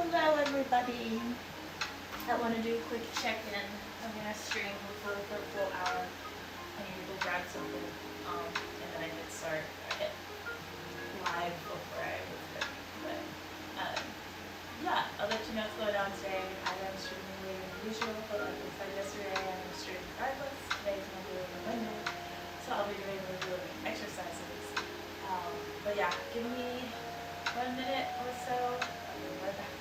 Hello everybody. I want to do a quick check-in. I'm going to stream hopefully for a full hour. I need to go grab something and then I hit start. I hit live before I was there. But yeah, I'll let you know what's going on today. I am streaming later than usual, but like I said yesterday, I'm going to stream regardless. Today's my day of Monday, so I'll be doing a little exercises. But yeah, give me 1 minute or so. I'll be right back.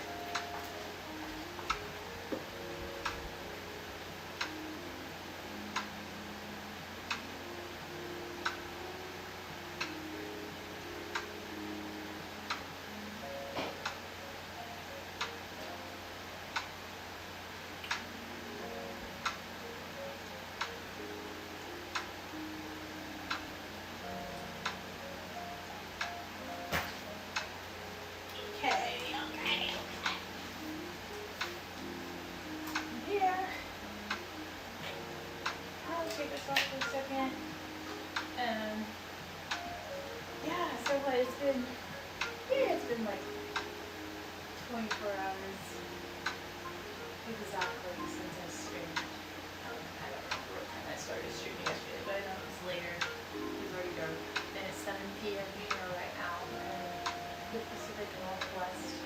Okay. I'm here. I'll take this off for a second. Yeah, so what, it's been like 24 hours exactly since I streamed. I don't remember what time I started streaming yesterday, but I know it was later. It was already dark. And it's 7 p.m. here right now in the Pacific Northwest.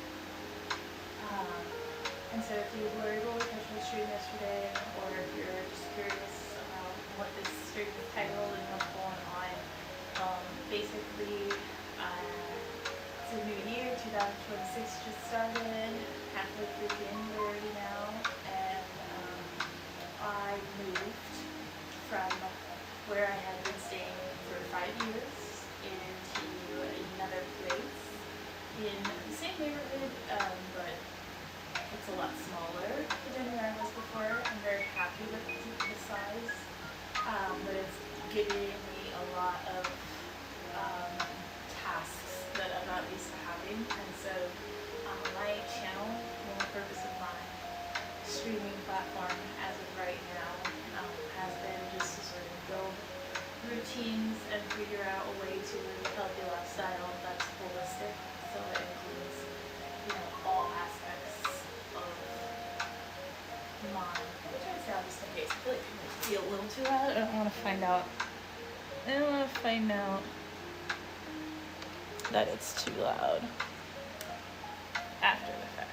And so if you were able to catch my stream yesterday, or if you're just curious about what this stream is titled and what's going on, basically, it's a new year, 2026 just started, halfway through January now, and I moved from where I had been staying for 5 years into another place in the same neighborhood, but it's a lot smaller than where I was before. I'm very happy with the size, but it's giving me a lot of tasks that I'm not used to having. And so my channel, the purpose of my streaming platform as of right now, has been just to sort of build routines and figure out a way to live a healthy lifestyle that's holistic. So it includes, all aspects of mine. Let me try to sound just in case. I feel like it might be a little too loud. I don't want to find out. That it's too loud after the fact.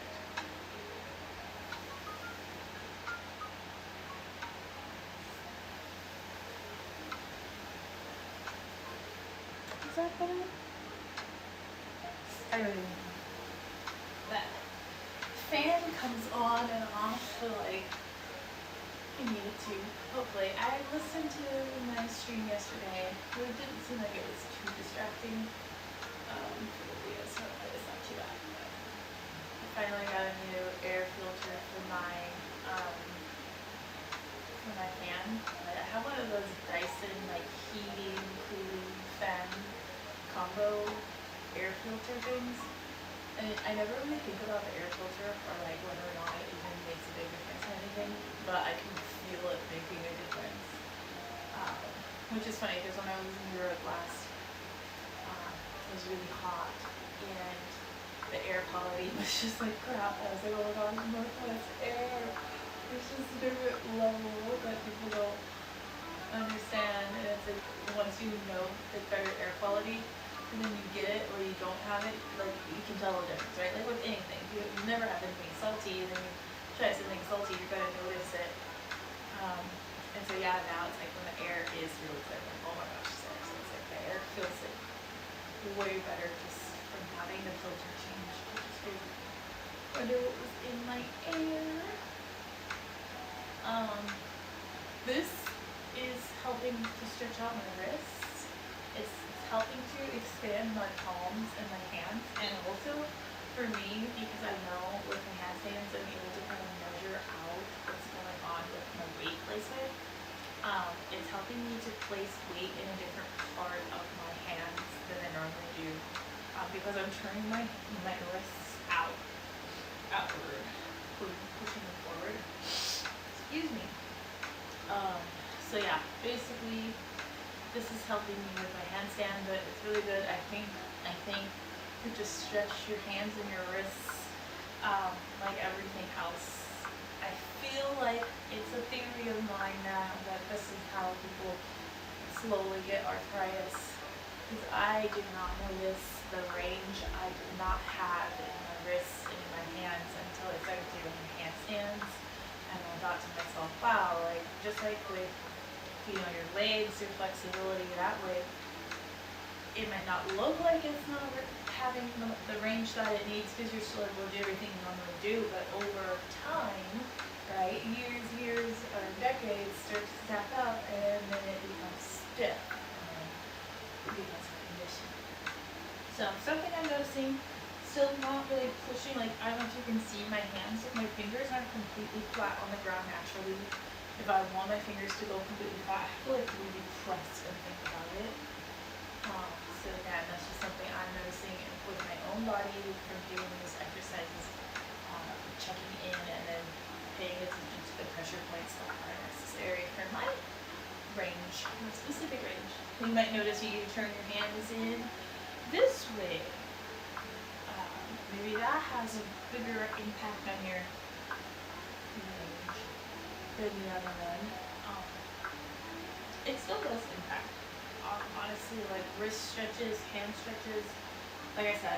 Is that better? I don't even know. That fan comes on and off, so like I needed to. Hopefully. I listened to my stream yesterday. It didn't seem like it was too distracting. Probably is, so it's not too bad. But I finally got a new air filter for my fan. I have one of those Dyson like heating, cooling fan combo air filter things. And I never really think about the air filter or like whether or not it even makes a big difference in anything, but I can feel it making a difference. Which is funny because when I was in Europe last, it was really hot and the air quality was just like crap. I was like, oh my gosh, Northwest air. It's just a different level that people don't understand. And it's like once you know the better air quality, and then you get it or you don't have it, like you can tell the difference, right? Like with anything, you never have anything salty, and then you try something salty, you're gonna notice it. And so yeah, now it's like when the air is really clear, like oh my gosh, so it's like the air feels like way better just from having the filter changed, which is crazy. Wonder what was in my air. This is helping to stretch out my wrists. It's helping to expand my palms and my hands, and also for me, because I know with my handstands I'm able to kind of measure out what's going on with my weight placement. It's helping me to place weight in a different part of my hands than I normally do, because I'm turning my wrists outward, pushing them forward. Excuse me. So yeah, basically this is helping me with my handstand, but it's really good. I think to just stretch your hands and your wrists like everything else. I feel like it's a theory of mine now that this is how people slowly get arthritis. Because I did not notice the range I did not have in my wrists and in my hands until I started doing handstands. And I thought to myself, wow, like just like with, you know, your legs, your flexibility, that way it might not look like it's not having the range that it needs because you're still able to do everything you normally do, but over time, right, years, or decades start to stack up and then it becomes stiff and it becomes a condition. So something I'm noticing, still not really pushing, like I don't know if you can see my hands, if my fingers aren't completely flat on the ground naturally. If I want my fingers to go completely flat, I have to like really press and think about it. So again, that's just something I'm noticing with my own body from doing these exercises, checking in and then paying attention to the pressure points that are necessary for my range, my specific range. You might notice you turn your hands in this way. Maybe that has a bigger impact on your range than the other one. It still does impact. Honestly, like wrist stretches, hand stretches, like I said,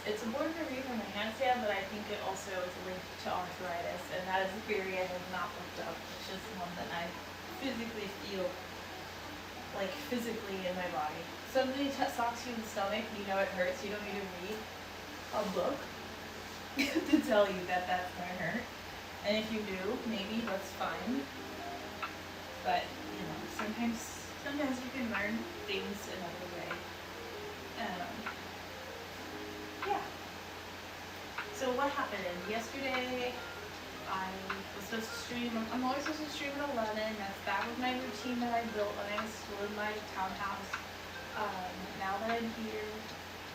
it's important to read from a handstand, but I think it also is linked to arthritis, and that is a theory I have not looked up. It's just one that I physically feel, like physically in my body. Somebody socks you in the stomach, you know it hurts, you don't need to read a book to tell you that that's gonna hurt. And if you do, maybe that's fine. But, you know, sometimes you can learn things another way. Yeah. So what happened? Yesterday, I was supposed to stream. I'm always supposed to stream at 11. That was my routine that I built when I was still in my townhouse. Now that I'm here,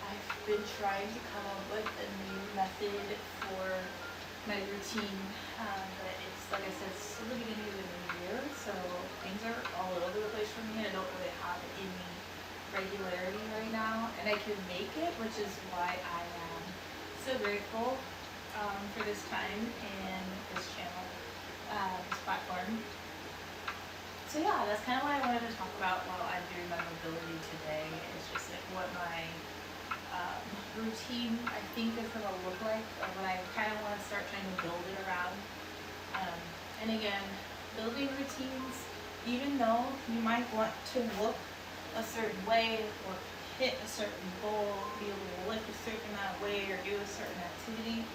I've been trying to come up with a new method for my routine, but it's like I said, it's still the beginning of the new year, so things are all over the place for me. I don't really have any regularity right now, and I can make it, which is why I am so grateful for this time and this channel, this platform. So yeah, that's kind of what I wanted to talk about while I'm doing my mobility today. It's just like what my routine I think is going to look like, or what I kind of want to start trying to build it around. And again, building routines, even though you might want to look a certain way or hit a certain goal, be able to lift a certain amount of weight or do a certain activity,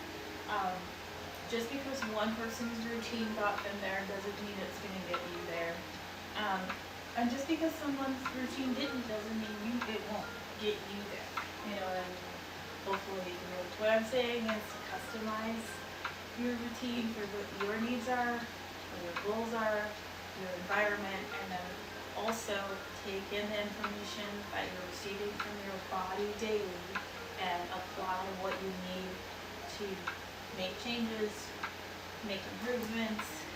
just because one person's routine got them there doesn't mean it's going to get you there. And just because someone's routine didn't doesn't mean it won't get you there. You know what I mean? Hopefully, what I'm saying is to customize your routine for what your needs are, what your goals are, your environment, and then also take in the information that you're receiving from your body daily and apply what you need to make changes, make improvements,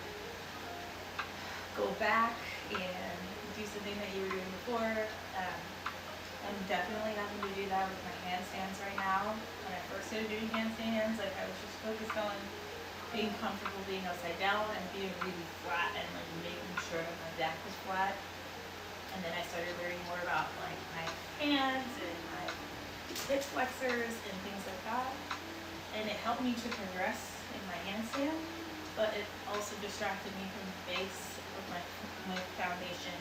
go back and do something that you were doing before. I'm definitely having to do that with my handstands right now. When I first started doing handstands, like I was just focused on being comfortable being upside down and being really flat and like making sure that my back was flat. And then I started learning more about like my hands and my hip flexors and things like that. And it helped me to progress in my handstand, but it also distracted me from the base of my foundation,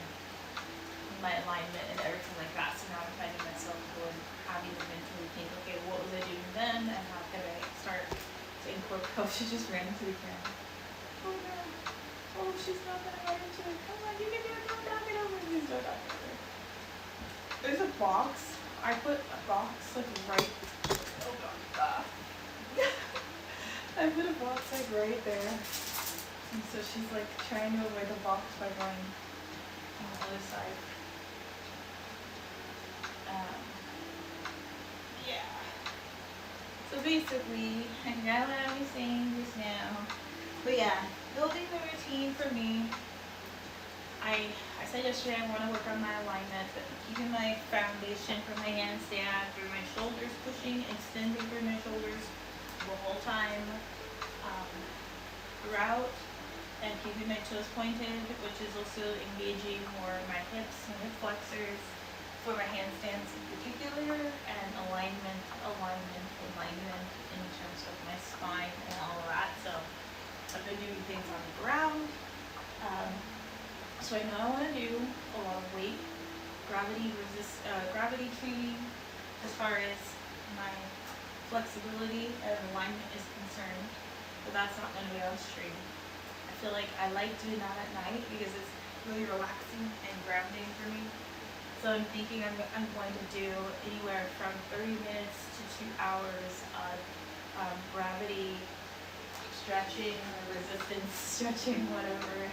my alignment and everything like that. So now I'm finding myself going, having to mentally think, okay, what was I doing then and how can I start to incorporate? Oh, she just ran into the camera. Oh no. Oh, she's not gonna run into it. Come on, you can do it. Don't knock it over. Please don't knock it over. There's a box. I put a box like right. Oh god. I put a box like right there. And so she's like trying to avoid the box by going on the other side. Yeah. So basically, I forgot what I was saying just now. But yeah, building the routine for me. I said yesterday I want to work on my alignment, but keeping my foundation for my handstand, through my shoulders, pushing, extending through my shoulders the whole time. out and keeping my toes pointed, which is also engaging more my hips and hip flexors for my handstands in particular, and alignment in terms of my spine and all of that. So I've been doing things on the ground. So I know I want to do a lot of weight, gravity training as far as my flexibility and alignment is concerned, but that's not going to be on stream. I feel like I like doing that at night because it's really relaxing and grounding for me. So I'm thinking I'm going to do anywhere from 30 minutes to 2 hours of gravity stretching or resistance stretching, whatever,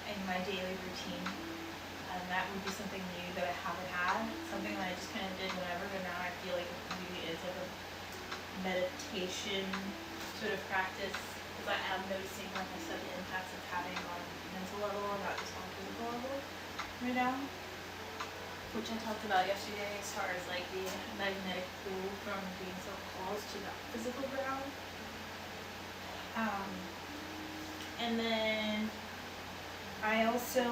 in my daily routine. And that would be something new that I haven't had, something that I just kind of did whenever, but now I feel like it really is like a meditation sort of practice, because I am noticing, like I said, the impacts it's having on mental level and not just on physical level right now, which I talked about yesterday as far as like the magnetic pull from being so close to the physical ground. And then I also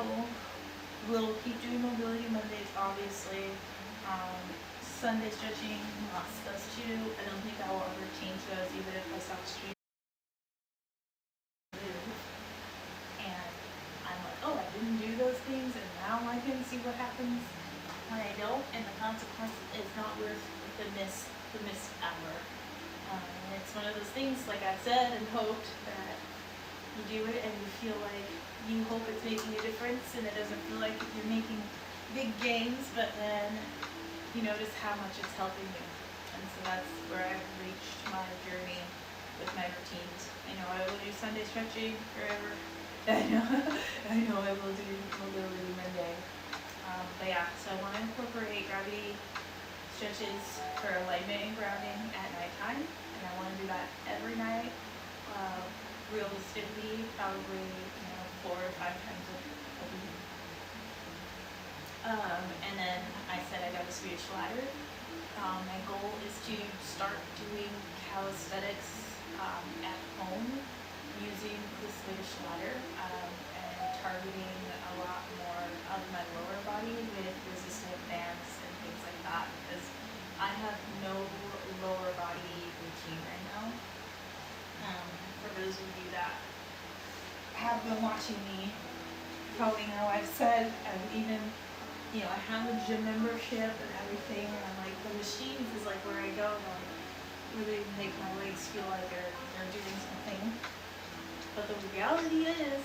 will keep doing mobility Mondays, obviously. Sunday stretching, lots of those too. I don't think I will ever change those, even if I stop streaming. And I'm like, oh, I didn't do those things, and now I can see what happens when I don't, and the consequence is not worth the miss hour. And it's one of those things, like I said and hoped, that you do it and you feel like you hope it's making a difference, and it doesn't feel like you're making big gains, but then you notice how much it's helping you. And so that's where I've reached my journey with my routines. I know I will do Sunday stretching forever. I know I will do mobility Monday. But yeah, so I want to incorporate gravity stretches for alignment and grounding at nighttime, and I want to do that every night. Realistically, probably 4 or 5 times a week. And then I said I got a Swedish ladder. My goal is to start doing calisthenics at home using the Swedish ladder, and targeting a lot more of my lower body with resistant bands and things like that, because I have no lower body routine right now. For those of you that have been watching me, probably know I've said, and even, I have a gym membership and everything, and I'm like, the machines is like where I go to really make my legs feel like they're doing something. But the reality is,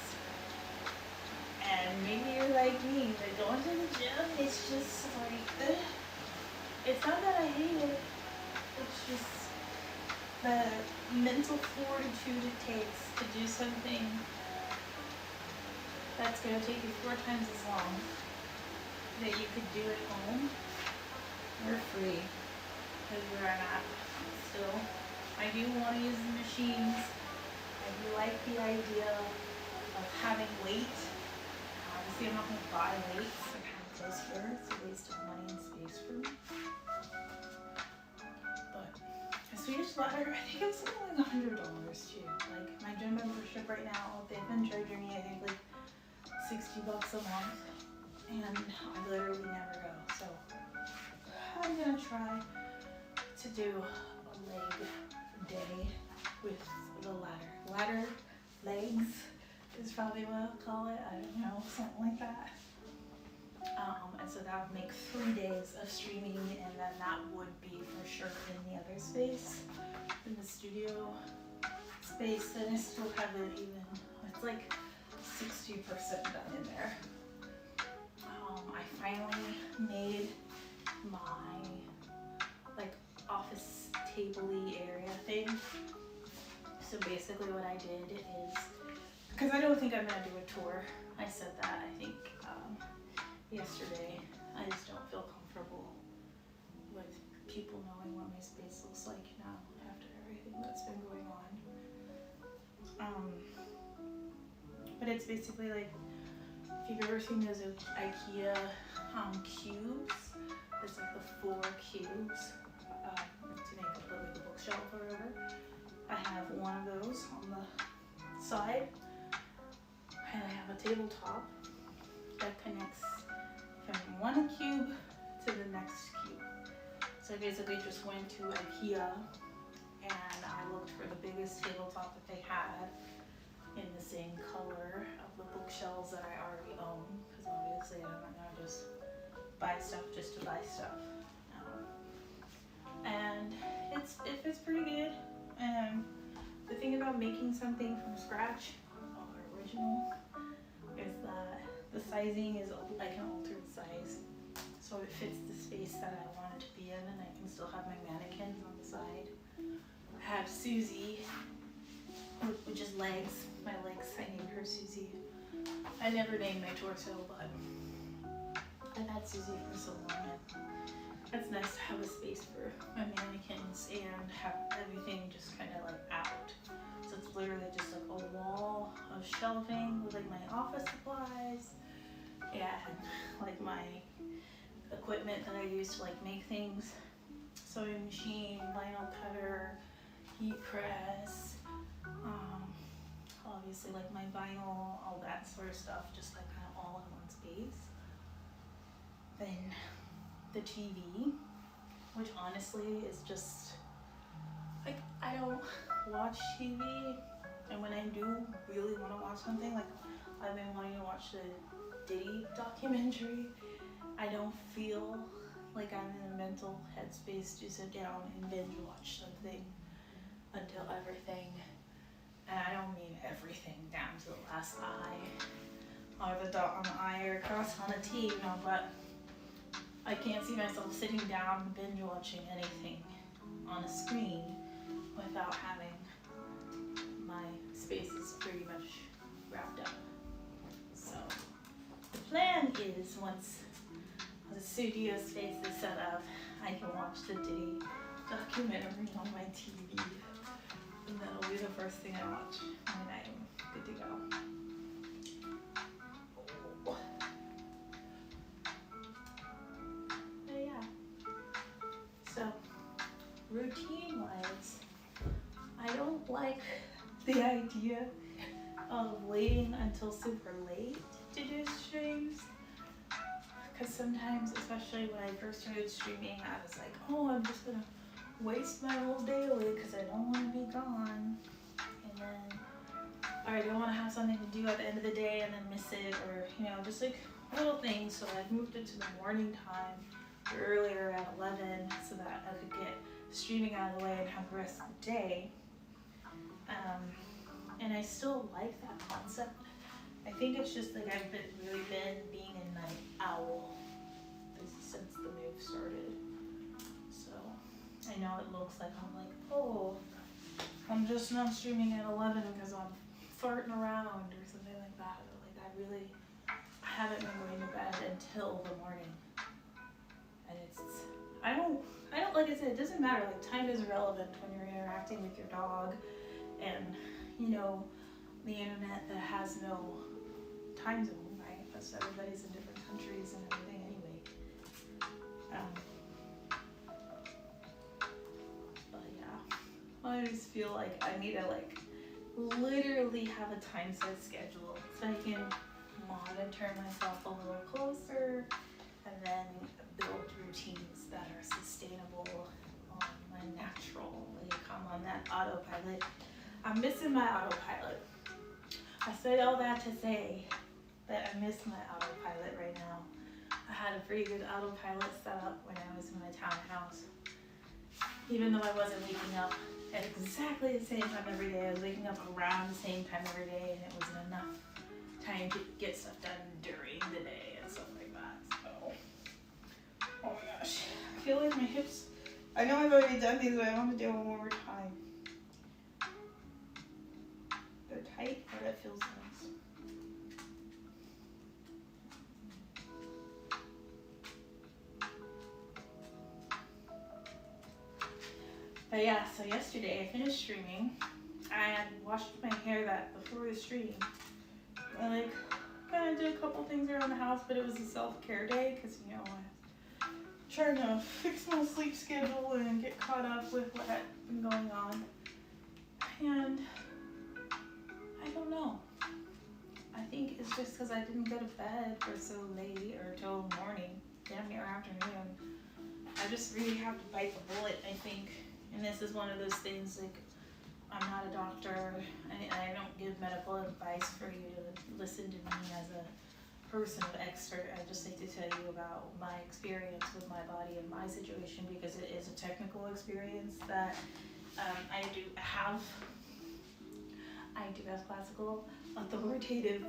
and maybe you're like me, that going to the gym, it's just like, it's not that I hate it, it's just the mental fortitude it takes to do something that's going to take you 4 times as long that you could do at home or free, because where I'm at still. I do want to use the machines. I do like the idea of having weight. Obviously I'm not going to buy weights. I have those here. It's a waste of money and space for me. But a Swedish ladder, I think it's something like $100 too. Like my gym membership right now, they've been charging me I think like $60 a month, and I literally never go. So I'm gonna try to do a leg day with the ladder. Ladder legs is probably what I'll call it. I don't know, something like that. And so that would make 3 days of streaming, and then that would be for sure in the other space, in the studio space. And I still haven't even, it's like 60% done in there. I finally made my like office table-y area thing. So basically what I did is, because I don't think I'm gonna do a tour. I said that I think yesterday. I just don't feel comfortable with people knowing what my space looks like now after everything that's been going on. But it's basically like, if you've ever seen those IKEA cubes, there's like the 4 cubes to make up like a bookshelf or whatever. I have one of those on the side, and I have a tabletop that connects from one cube to the next cube. So I basically just went to IKEA and I looked for the biggest tabletop that they had in the same color of the bookshelves that I already own, because obviously I'm not gonna just buy stuff just to buy stuff. And it fits pretty good. And the thing about making something from scratch or original is that the sizing is, I can alter the size so it fits the space that I want it to be in, and I can still have my mannequins on the side. I have Susie, which is legs. My legs, I named her Susie. I never named my torso, but I've had Susie for so long. And it's nice to have a space for my mannequins and have everything just kind of like out. So it's literally just like a wall of shelving with like my office supplies and like my equipment that I use to like make things. Sewing machine, vinyl cutter, heat press, obviously like my vinyl, all that sort of stuff, just like kind of all in one space. Then the TV, which honestly is just like, I don't watch TV, and when I do really want to watch something, like I've been wanting to watch the Diddy documentary, I don't feel like I'm in a mental headspace to sit down and binge watch something until everything, and I don't mean everything down to the last eye or the dot on the I or cross on a T, no, but I can't see myself sitting down binge watching anything on a screen without having my spaces pretty much wrapped up. So the plan is, once the studio space is set up, I can watch the Diddy documentary on my TV, and that'll be the first thing I watch, and I'm good to go. So, routine-wise, I don't like the idea of waiting until super late to do streams, because sometimes, especially when I first started streaming, I was like, oh, I'm just gonna waste my whole day away because I don't want to be gone, and then, or I don't want to have something to do at the end of the day and then miss it, or, you know, just like little things. So I've moved it to the morning time, earlier at 11, so that I could get streaming out of the way and have the rest of the day. And I still like that concept. I think it's just like I've really been being a night owl since the move started. So I know it looks like I'm like, oh, I'm just not streaming at 11 because I'm farting around or something like that. But like I haven't been going to bed until the morning. And I don't, like I said, it doesn't matter, like time is irrelevant when you're interacting with your dog and, you know, the internet that has no time zone, right? Because everybody's in different countries and everything anyway. But yeah, I just feel like I need to like literally have a time set schedule so I can monitor myself a little closer, and then build routines that are sustainable on my natural, like I'm on that autopilot. I'm missing my autopilot. I said all that to say that I miss my autopilot right now. I had a pretty good autopilot set up when I was in my townhouse. Even though I wasn't waking up at exactly the same time every day, I was waking up around the same time every day, and it wasn't enough time to get stuff done during the day and stuff like that. So, oh my gosh, I feel like my hips, I know I've already done these, but I want to do it one more time. They're tight, but it feels nice. But yeah, so yesterday I finished streaming. I had washed my hair before the stream. I like kind of did a couple things around the house, but it was a self-care day because, you know, I'm trying to fix my sleep schedule and get caught up with what had been going on. And I don't know. I think it's just because I didn't go to bed for so late or till morning, damn near afternoon. I just really have to bite the bullet, I think. And this is one of those things, like, I'm not a doctor, I don't give medical advice for you to listen to me as a person of expert. I just like to tell you about my experience with my body and my situation, because it is a technical experience that I do have classical authoritative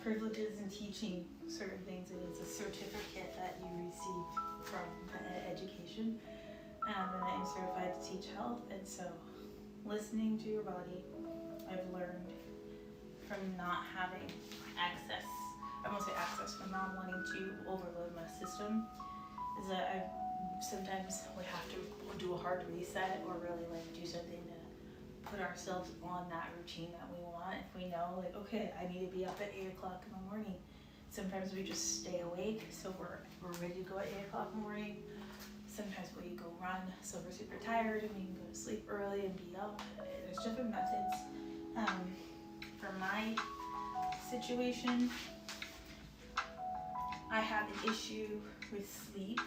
privileges in teaching certain things. It is a certificate that you receive from education, and I am certified to teach health. And so listening to your body, I've learned from not having access, I won't say access, but not wanting to overload my system, is that I sometimes we have to do a hard reset or really like do something to put ourselves on that routine that we want. If we know, like, okay, I need to be up at 8 o'clock in the morning, sometimes we just stay awake so we're ready to go at 8 o'clock in the morning. Sometimes we go run so we're super tired and we can go to sleep early and be up. There's different methods. For my situation, I have an issue with sleep.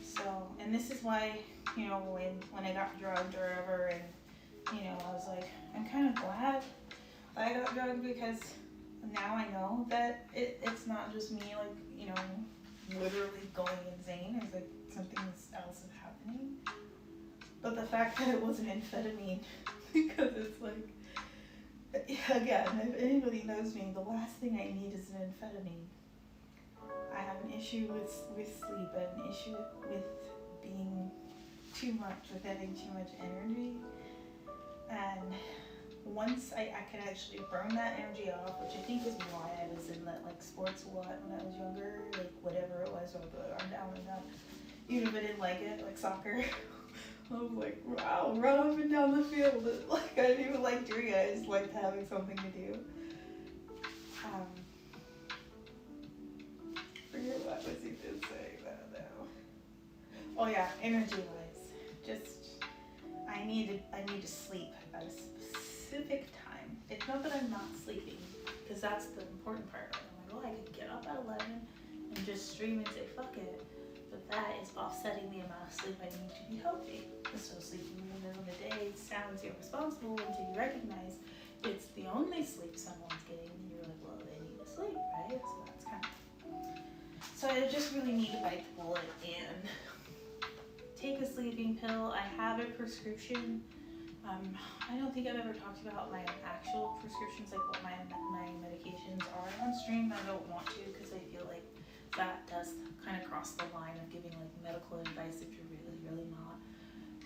So, and this is why, you know, when I got drugged or whatever, and, you know, I was like, I'm kind of glad that I got drugged, because now I know that it's not just me, like, you know, literally going insane. It's like something else is happening. But the fact that it wasn't amphetamine, because it's like, again, if anybody knows me, the last thing I need is an amphetamine. I have an issue with sleep. I have an issue with being too much, with having too much energy. And once I could actually burn that energy off, which I think is why I was in that like sports a lot when I was younger, like whatever it was, I'll go I'm down and down. Even if I didn't like it, like soccer, I was like, wow, run up and down the field. Like I didn't even like doing it, I just liked having something to do. Forget what was he just saying that now. Oh yeah, energy wise. Just I need to sleep at a specific time. It's not that I'm not sleeping, because that's the important part. I'm like, oh, I could get up at 11 and just stream and say fuck it. But that is offsetting the amount of sleep I need to be healthy. So sleeping in the middle of the day sounds irresponsible until you recognize it's the only sleep someone's getting, and you're like, well, they need to sleep, right? So that's kind of. So I just really need to bite the bullet and take a sleeping pill. I have a prescription. I don't think I've ever talked about my actual prescriptions, like what my medications are on stream. I don't want to, because I feel like that does kind of cross the line of giving like medical advice if you're really not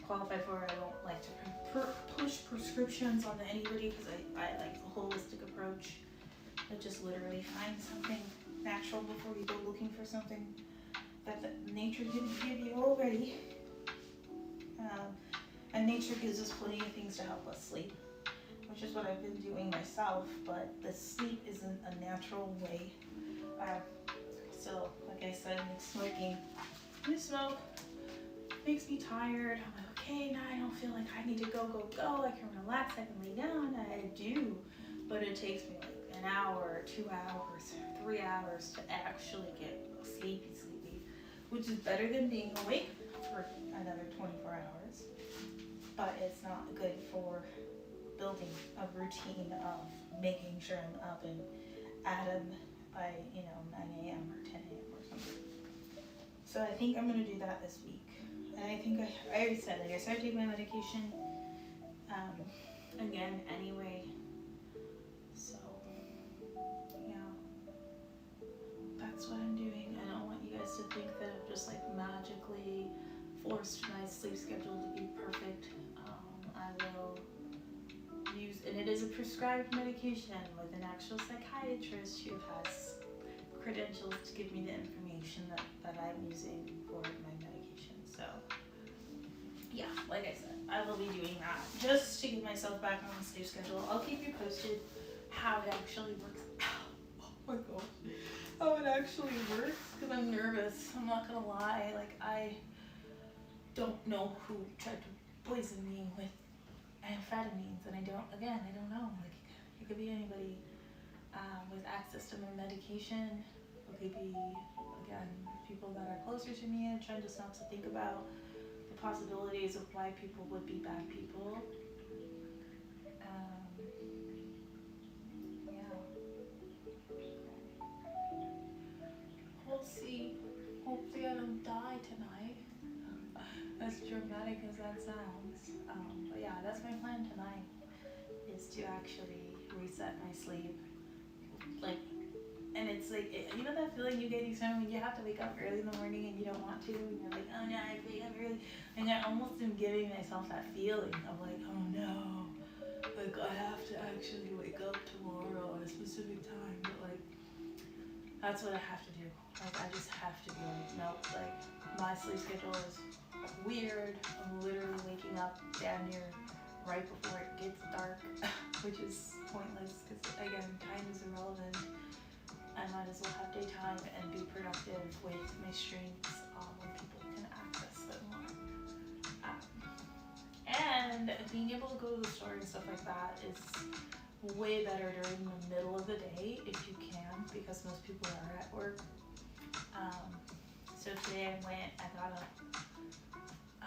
qualified for it. I don't like to push prescriptions onto anybody, because I like the holistic approach. That just literally find something natural before you go looking for something that nature didn't give you already. And nature gives us plenty of things to help us sleep, which is what I've been doing myself, but the sleep isn't a natural way. So, like I said, like smoking. I smoke, makes me tired. I'm like, okay, now I don't feel like I need to go. I can relax, I can lay down, I do. But it takes me like an hour, 2 hours, 3 hours to actually get sleepy, which is better than being awake for another 24 hours. But it's not good for building a routine of making sure I'm up and at 'em by, 9 a.m. or 10 a.m. or something. So I think I'm going to do that this week. And I think I already said, like, I started taking my medication again anyway. So, yeah, that's what I'm doing. I don't want you guys to think that I've just like magically forced my sleep schedule to be perfect. I will use, and it is a prescribed medication with an actual psychiatrist who has credentials to give me the information that I'm using for my medication. So yeah, like I said, I will be doing that just to get myself back on the sleep schedule. I'll keep you posted how it actually works. Oh my gosh, how it actually works, because I'm nervous. I'm not gonna lie. Like, I don't know who tried to poison me with amphetamines, and I don't know. Like, It could be anybody with access to more medication. It could be, again, people that are closer to me and trying just not to think about the possibilities of why people would be bad people. Yeah. We'll see. Hopefully I don't die tonight. As dramatic as that sounds. But yeah, that's my plan tonight, is to actually reset my sleep. Like, and it's like, you know that feeling you get each time when you have to wake up early in the morning and you don't want to, and you're like, oh no, I wake up early, and I almost am giving myself that feeling of like, oh no, like I have to actually wake up tomorrow at a specific time, but like, that's what I have to do. Like, I just have to be like, nope, like, my sleep schedule is weird. I'm literally waking up damn near right before it gets dark, which is pointless because, again, time is irrelevant. I might as well have daytime and be productive with my streams when people can access them more. And being able to go to the store and stuff like that is way better during the middle of the day if you can, because most people are at work. So today I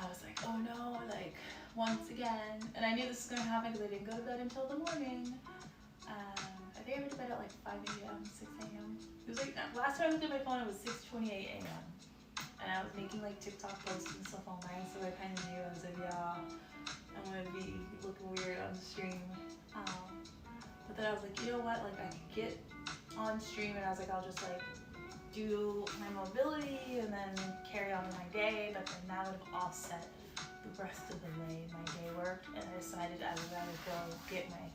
was like, oh no, like once again, and I knew this was gonna happen because I didn't go to bed until the morning. I think I went to bed at like 5 a.m., 6 a.m. It was like, last time I looked at my phone, it was 6:28 a.m. And I was making like TikTok posts and stuff online, so I kind of knew. I was like, yeah, I'm gonna be looking weird on the stream. But then I was like, you know what? Like, I could get on stream, and I was like, I'll just like do my mobility and then carry on my day. But then that would have offset the rest of the way my day worked, and I decided I would rather go get my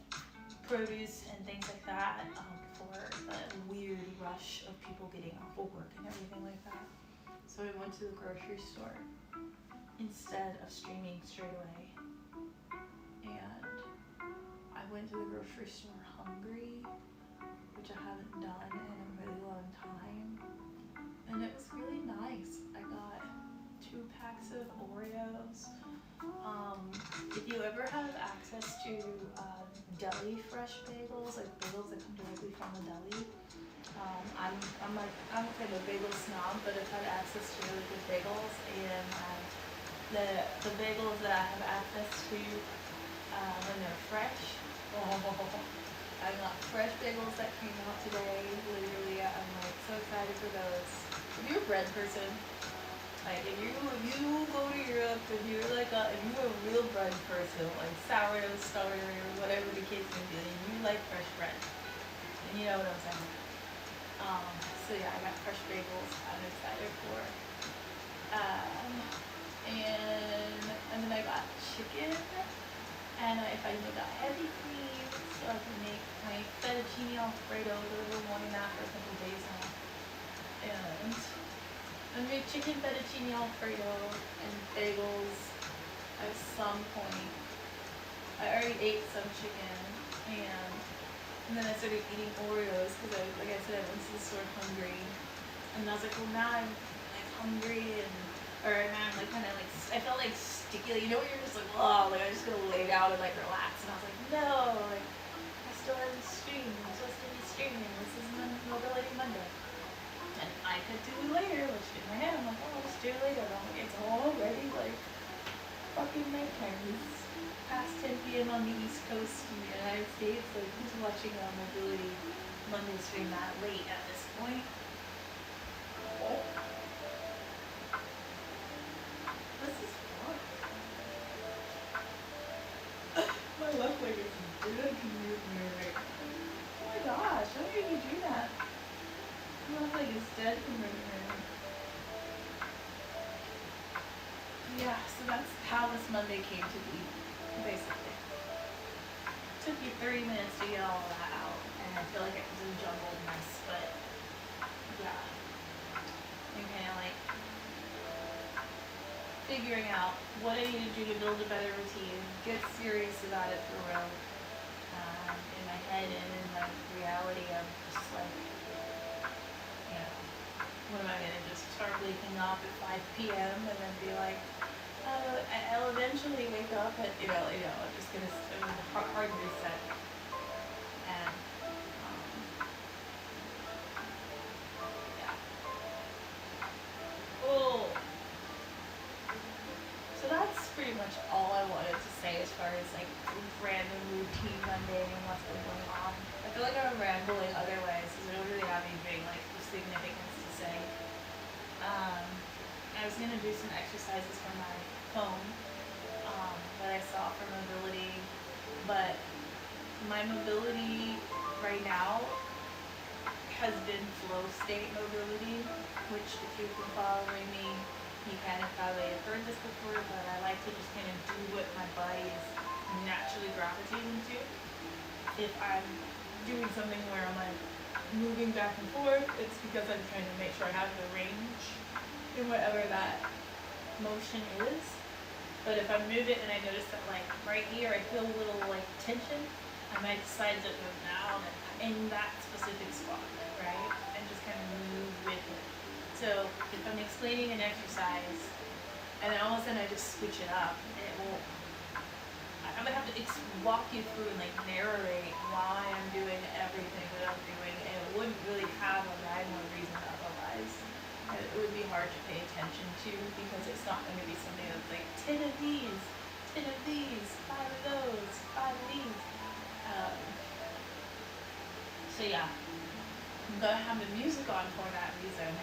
produce and things like that before the weird rush of people getting off of work and everything like that. So I went to the grocery store instead of streaming straight away, and I went to the grocery store hungry, which I haven't done in a really long time, and it was really nice. I got 2 packs of Oreos. If you ever have access to deli fresh bagels, like bagels that come directly from the deli, I'm a bagel snob, but I've had access to really good bagels, and the bagels that I have access to when they're fresh, I got fresh bagels that came out today. Literally, I'm like so excited for those. If you're a bread person, like if you go to Europe and you're like if you're a real bread person, like sourdough starter or whatever the case may be, and you like fresh bread, and you know what I'm saying. So yeah, I got fresh bagels. I'm excited for. And then I got chicken, and I finally got heavy cream, so I can make my fettuccine alfredo that I've been wanting that for a couple days now. And I made chicken fettuccine alfredo and bagels at some point. I already ate some chicken, and then I started eating Oreos because like I said, I went to the store hungry, and I was like, well, now I'm like hungry, now I'm like kind of like, I felt like sticky, like, you know when you're just like, oh, like I'm just gonna lay down and like relax, and I was like, no, like I still haven't streamed, I'm supposed to be streaming, this is Mobility Monday, and I could do it later, which in my head I'm like, oh, I'll just do it later, but I'm like, it's already like fucking nighttime. It's past 10 p.m. on the East Coast in the United States. Like, who's watching a Mobility Monday stream that late at this point? Oh. This is fun. My left leg is dead moving. Oh my gosh, how did you do that? My left leg is dead from moving. Yeah, so that's how this Monday came to be, basically. It took me 30 minutes to get all of that out, and I feel like it was a jumbled mess, but yeah. I'm kind of like figuring out what I need to do to build a better routine, get serious about it for real, in my head and in my reality of just like, you know, what am I going to just start waking up at 5 p.m. and then be like, I'll eventually wake up at, I'm just going to, hard reset. and yeah. Oh, so that's pretty much all I wanted to say as far as like random routine Monday and what's been going on. I feel like I'm rambling otherwise because I don't really have anything like of significance to say. I was gonna do some exercises for my phone that I saw for mobility, but my mobility right now has been flow state mobility, which if you've been following me, you kind of probably have heard this before, but I like to just kind of do what my body is naturally gravitating to. If I'm doing something where I'm like moving back and forth, it's because I'm trying to make sure I have the range in whatever that motion is. But if I move it and I notice that like right here I feel a little like tension, I might decide to move down in that specific spot, right? And just kind of move with it. So if I'm explaining an exercise and then all of a sudden I just switch it up, it won't, I'm gonna have to walk you through and like narrate why I'm doing everything that I'm doing, and it wouldn't really have a rhyme or reason otherwise. And it would be hard to pay attention to because it's not going to be something that's like 10 of these, 10 of these, 5 of those, 5 of these. So yeah, I'm gonna have the music on for that reason.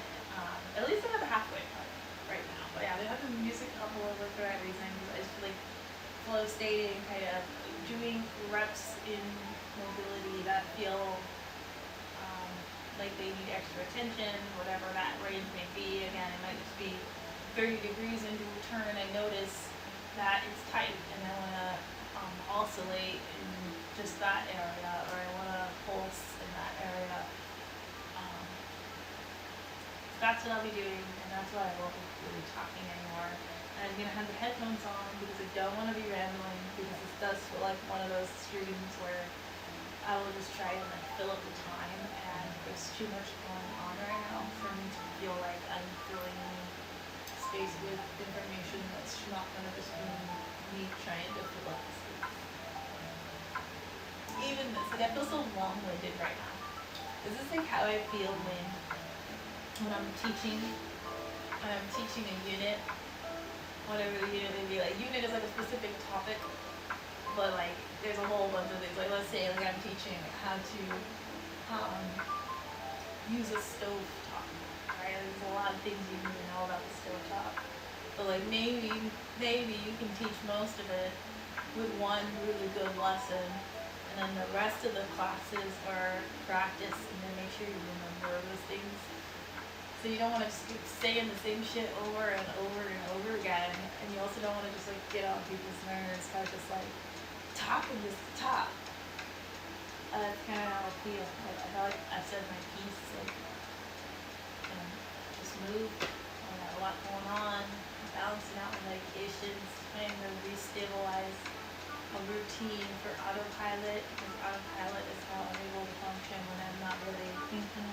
At least I'm at the halfway part right now. But yeah, they have the music up over for that reason because I just feel like flow stating, kind of doing reps in mobility that feel like they need extra attention, whatever that range may be. Again, it might just be 30 degrees into a turn. I notice that it's tight and I want to oscillate in just that area, or I want to pulse in that area. That's what I'll be doing, and that's why I won't be really talking anymore. And I'm going to have the headphones on because I don't want to be rambling, because this does feel like one of those streams where I will just try and like fill up the time, and there's too much going on right now for me to feel like I'm filling space with information that's not going to just be me trying to fill up the space. Even this, like I feel so long-winded right now. This is like how I feel when I'm teaching a unit, whatever the unit may be. Like unit is like a specific topic, but like there's a whole bunch of things. Like let's say like I'm teaching how to use a stove top, right? There's a lot of things you need to know about the stove top. But like maybe you can teach most of it with one really good lesson, and then the rest of the classes are practice, and then make sure you remember those things. So you don't want to just keep saying the same shit over and over and over again, and you also don't want to just like get on people's nerves by just like talking this top. That's kind of how I feel. Like, I feel like I've said my piece, like, just move. I got a lot going on. Balancing out my medications, trying to restabilize a routine for autopilot, because autopilot is how I'm able to function when I'm not really thinking.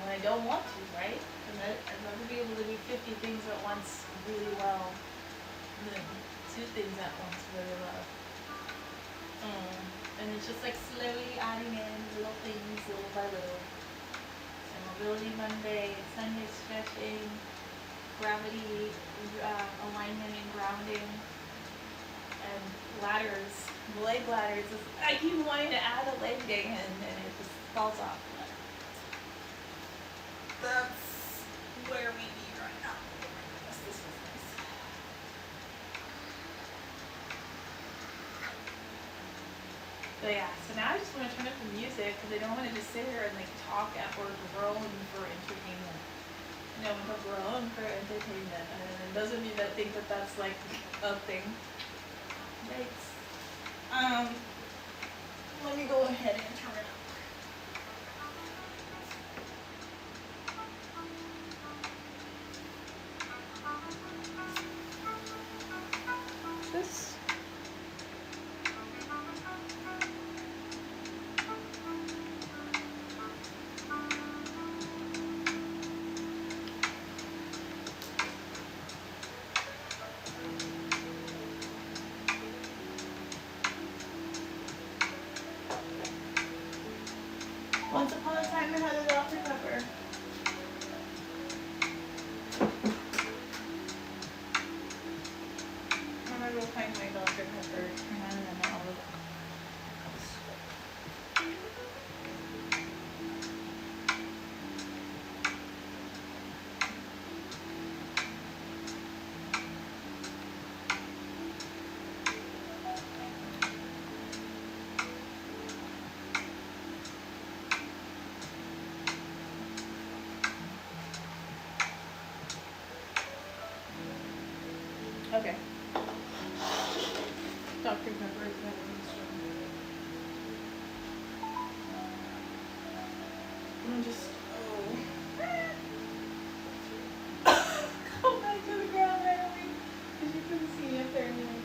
When I don't want to, right? Because I'd rather be able to do 50 things at once really well than 2 things at once really well. And it's just like slowly adding in little things, little by little. So mobility Monday, Sunday stretching, gravity, alignment and grounding, and ladders, leg ladders. I keep wanting to add a leg day in, and it just falls off. That's where we need right now. This was nice. But yeah, so now I just want to turn up the music because I don't want to just sit here and like talk at or groan for entertainment. You know, I'm groan for entertainment, and it doesn't mean that think that that's like a thing. Yikes. Let me go ahead and turn it up. This. Once upon a time I had a Dr. Pepper. I'm gonna go find my Dr. Pepper and then I'll look. Okay. Dr. Pepper is better than strawberry. I'm just go back to the ground right away because you couldn't see me up there anyway.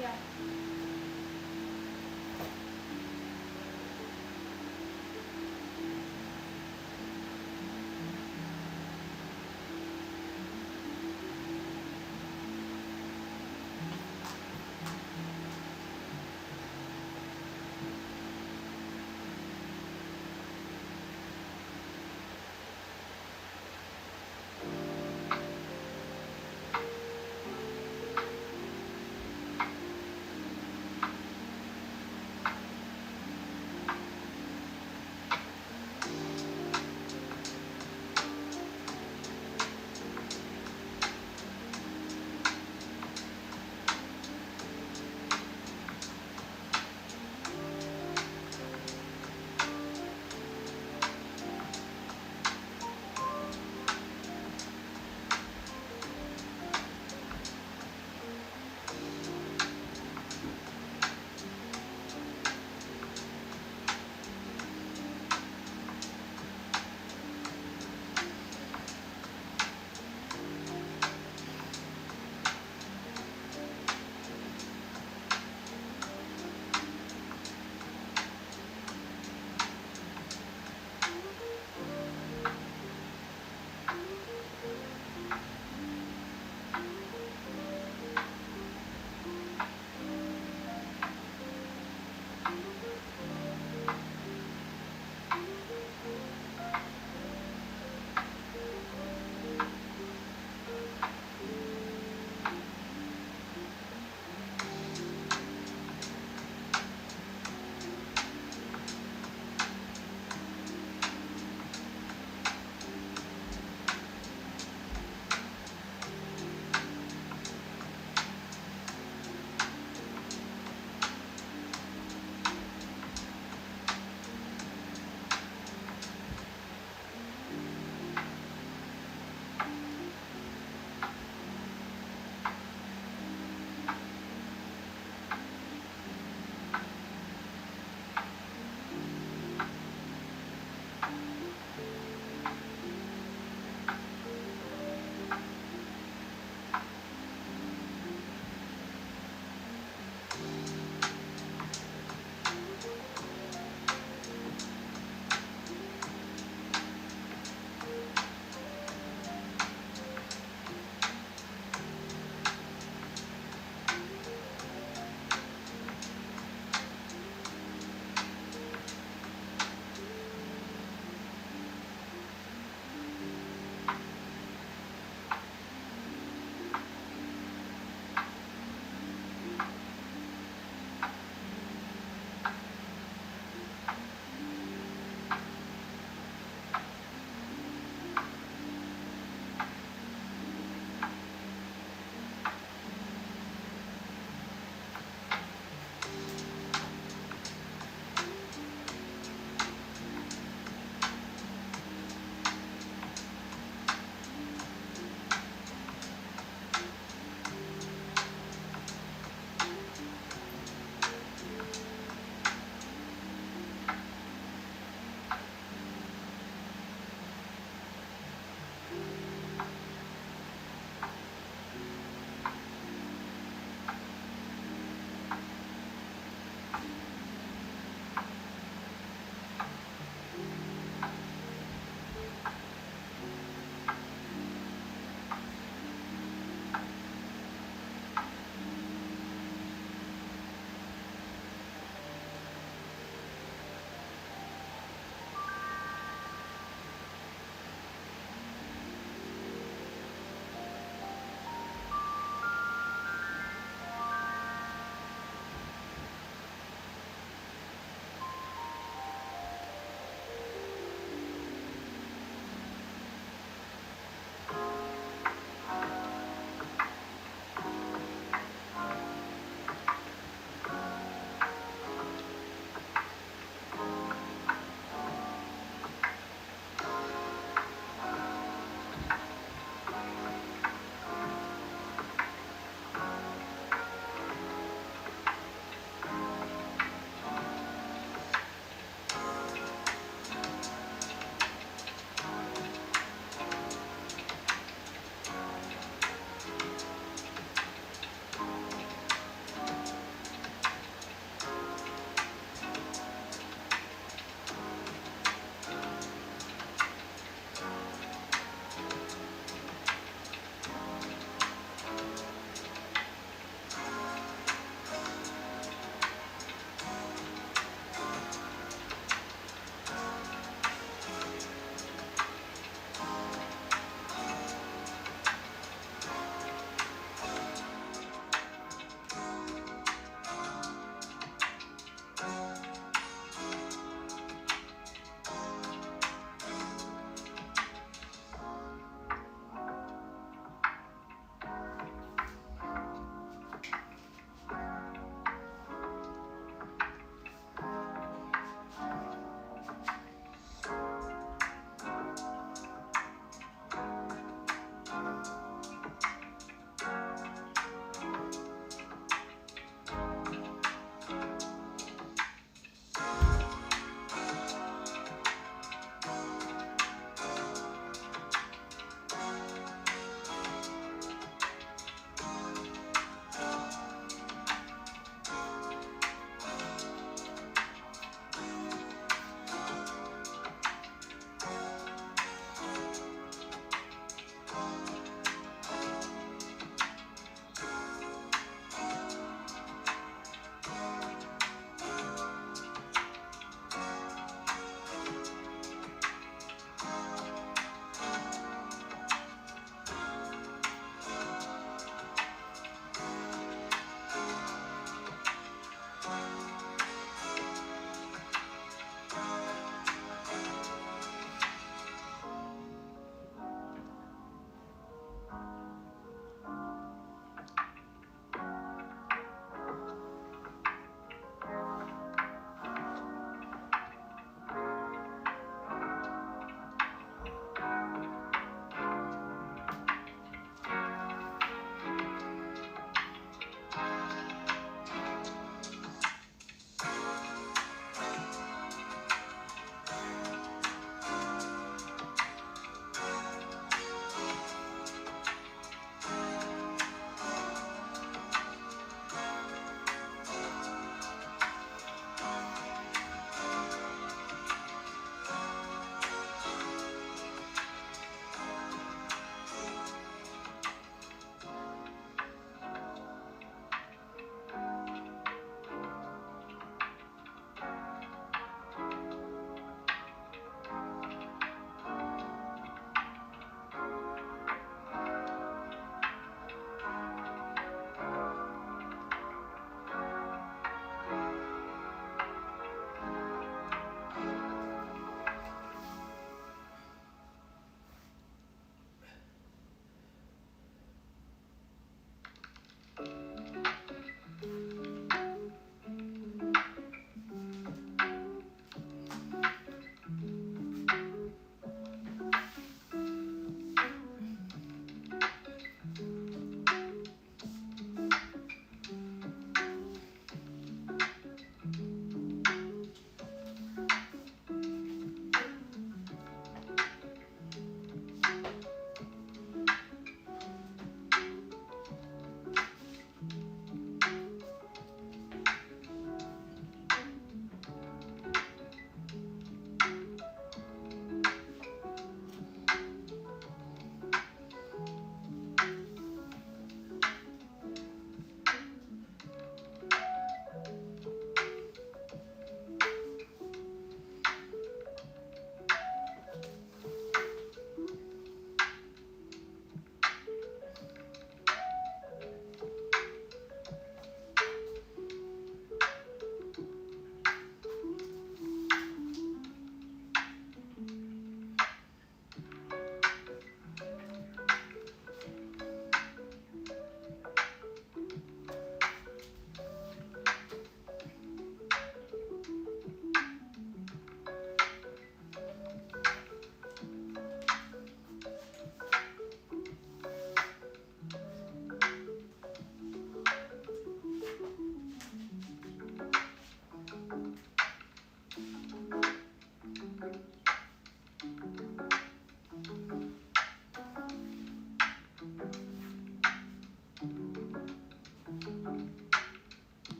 Yeah.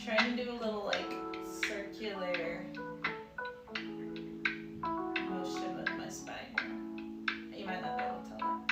trying to do a little like circular motion with my spine. You might not be able to tell that.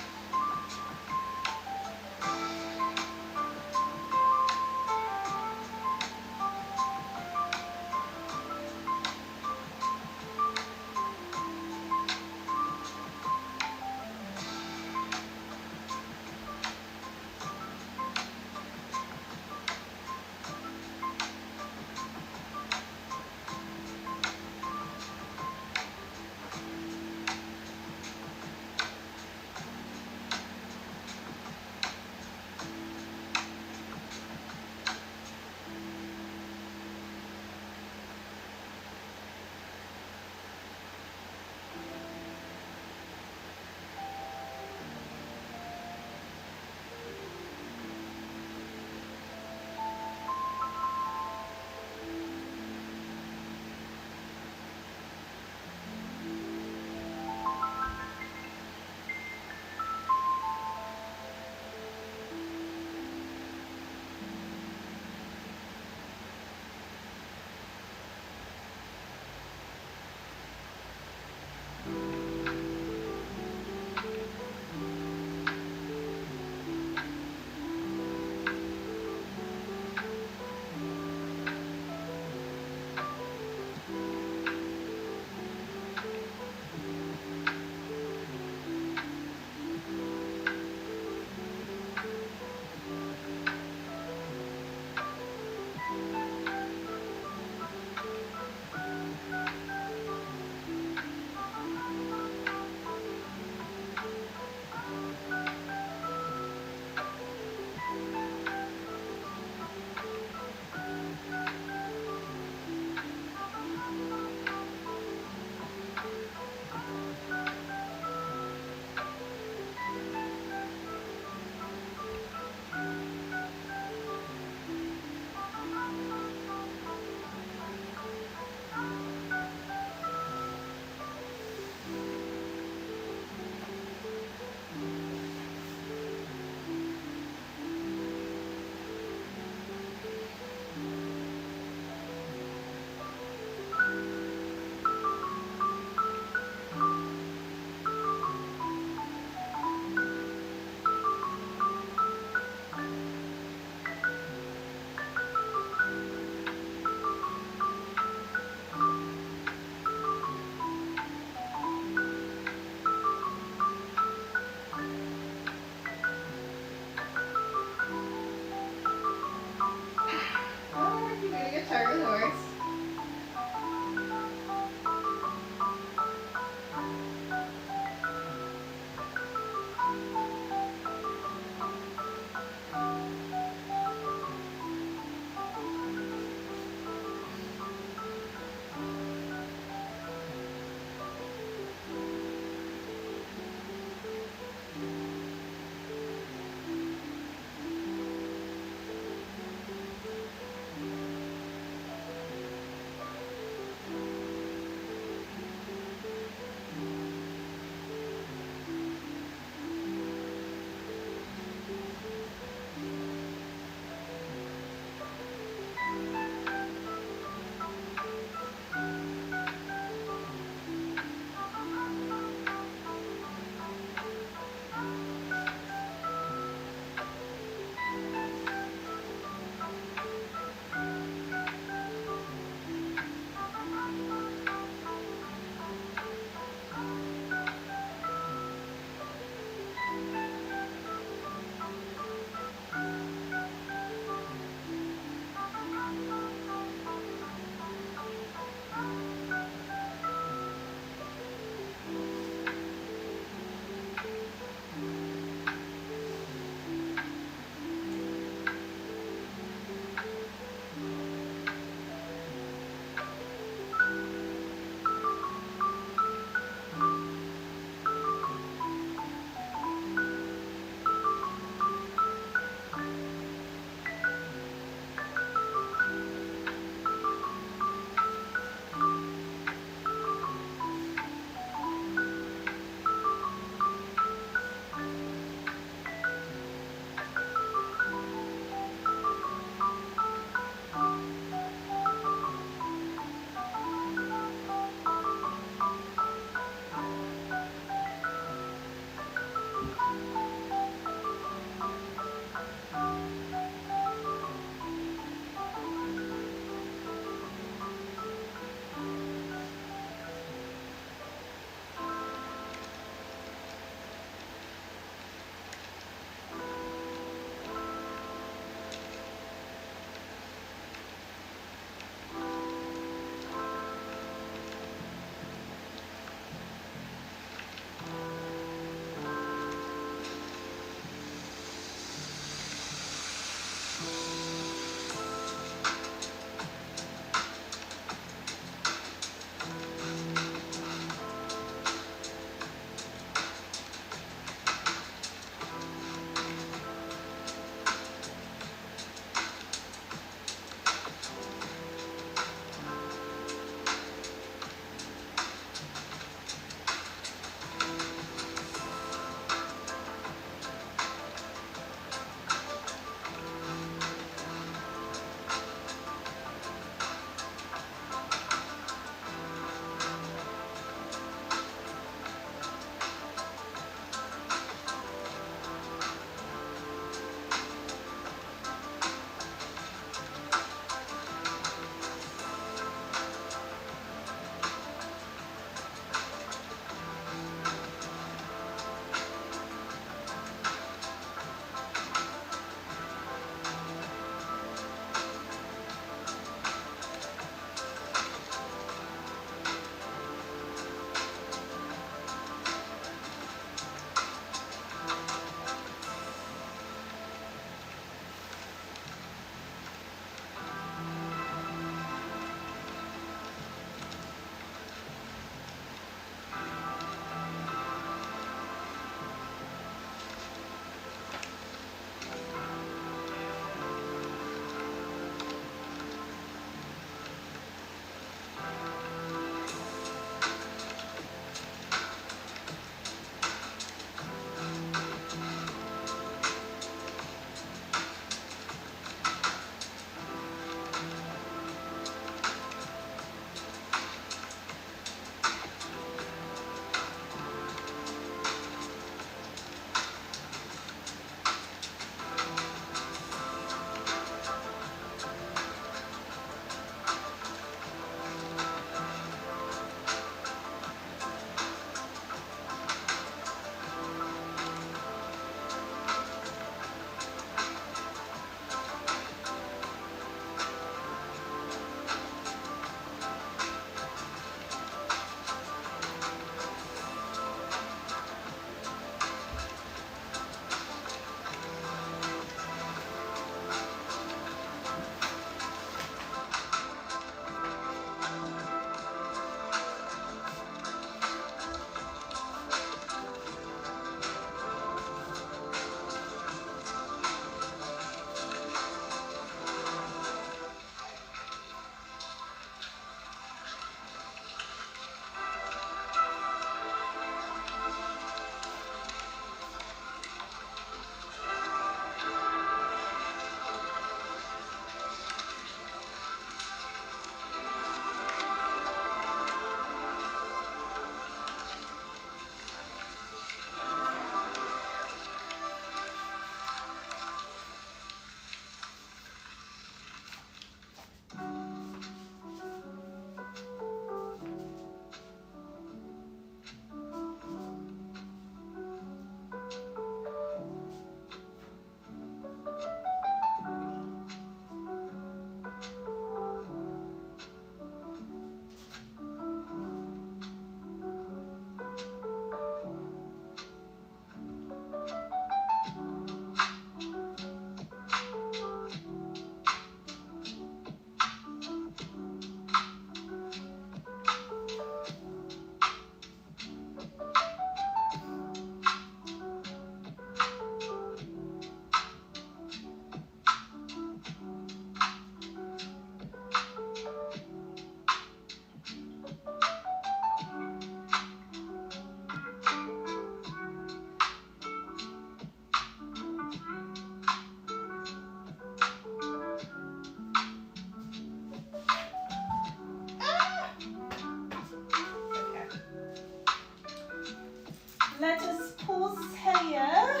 let us pause here.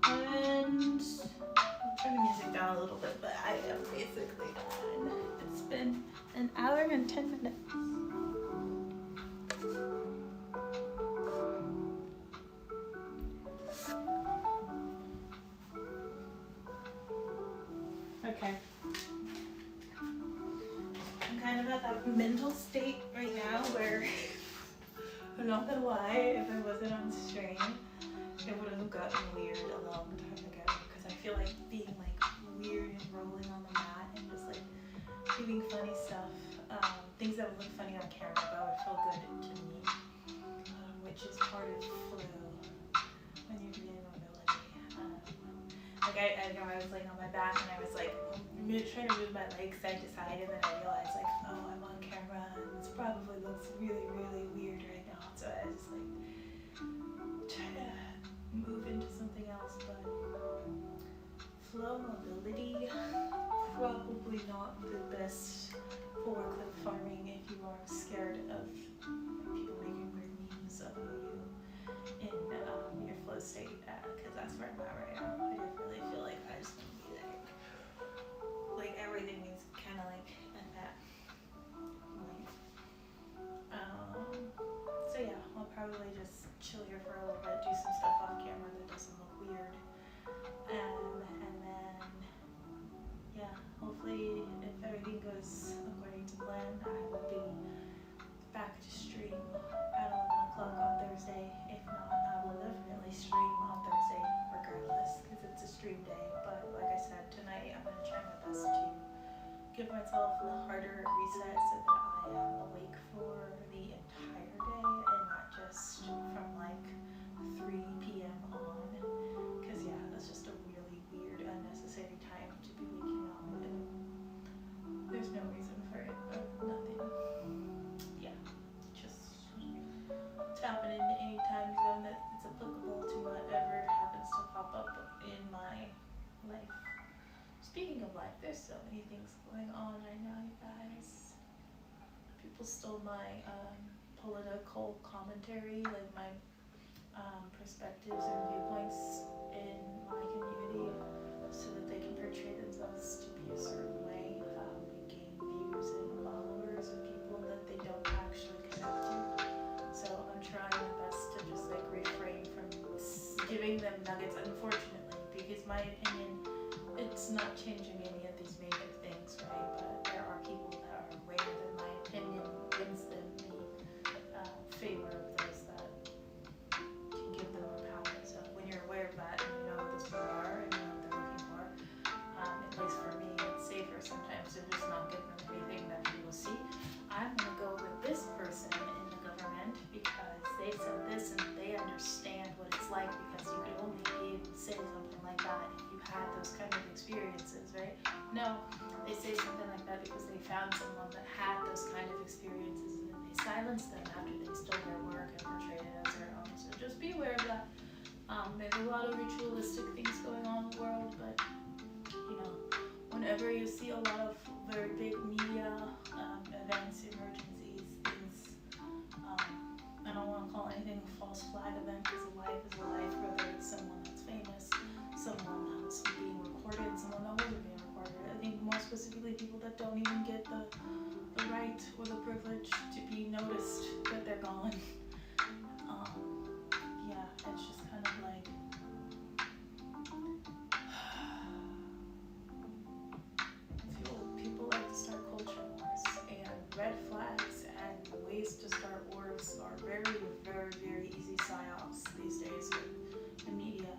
And I'll turn the music down a little bit, but I am basically done. It's been an hour and 10 minutes. Okay. I'm kind of at that mental state right now where I'm not gonna lie, if I wasn't on stream, it would have gotten weird a long time ago because I feel like being like weird and rolling on the mat and just like doing funny stuff, things that would look funny on camera but would feel good to me, which is part of flow when you're doing mobility. Like I know I was laying on my back and I was like trying to move my legs side to side, and then I realized like, oh, I'm on camera and this probably looks really, really weird right now. So I just like try to move into something else, but flow mobility, probably not the best for clip farming if you are scared of people making weird memes of you in your flow state, because that's where I'm at right now. I just really feel like I just want to be there. Like everything is kind of like at that point. So yeah, I'll probably just chill here for a little bit, do some stuff off camera that doesn't look weird, and then yeah, hopefully if everything goes according to plan, I will be back to stream at 11 o'clock on Thursday. If not, I will definitely stream on Thursday regardless, because it's a stream day. But like I said, tonight I'm going to try my best to give myself a harder reset so that I am awake for the entire day and not just from like 3 p.m. on, because yeah, that's just a really weird, unnecessary time to be waking up, and there's no reason for it, nothing. Yeah, just tapping into any time zone that is applicable to whatever happens to pop up in my life. Speaking of life, there's so many things going on right now, you guys. People stole my political commentary, like my perspectives and viewpoints in my community, so that they can portray themselves to be a certain way, gain views and followers and people that they don't actually connect to. So I'm trying my best to just like refrain from giving them nuggets, unfortunately, because my opinion, it's not changing any of these major things, right? But there are people that are aware that my opinion wins them the favor of those that can give them more power. So when you're aware of that and you know what those people are and you know what they're looking for, at least for me, it's safer sometimes to just not give them anything that you will see. I'm going to go with this person in the government because they said this and they understand what it's like, because you could only be able to say something like that if you had those kind of experiences, right? No, they say something like that because they found someone that had those kind of experiences and then they silenced them after they stole their work and portrayed it as their own. So just be aware of that. There's a lot of ritualistic things going on in the world, but you know, whenever you see a lot of very big media events, emergencies, things, I don't want to call anything a false flag event, because a life is a life, whether it's someone that's famous, someone that's being recorded, someone that wasn't being recorded. I think more specifically people that don't even get the right or the privilege to be noticed that they're gone. Yeah, it's just kind of like people like to start culture wars, and red flags and ways to start wars are very, very, very easy psyops these days with the media.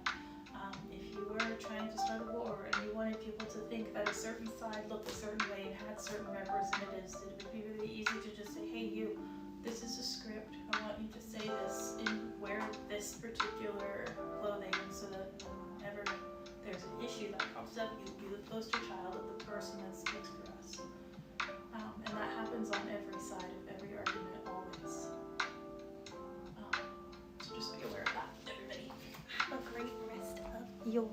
If you were trying to start a war and you wanted people to think that a certain side looked a certain way and had certain representatives, it would be really easy to just say, hey you, this is a script, I want you to say this and wear this particular clothing, so that whenever there's an issue that pops up, you'll be the poster child of the person that speaks for us. And that happens on every side of every argument, always. So just be aware of that, everybody. Have a great rest of your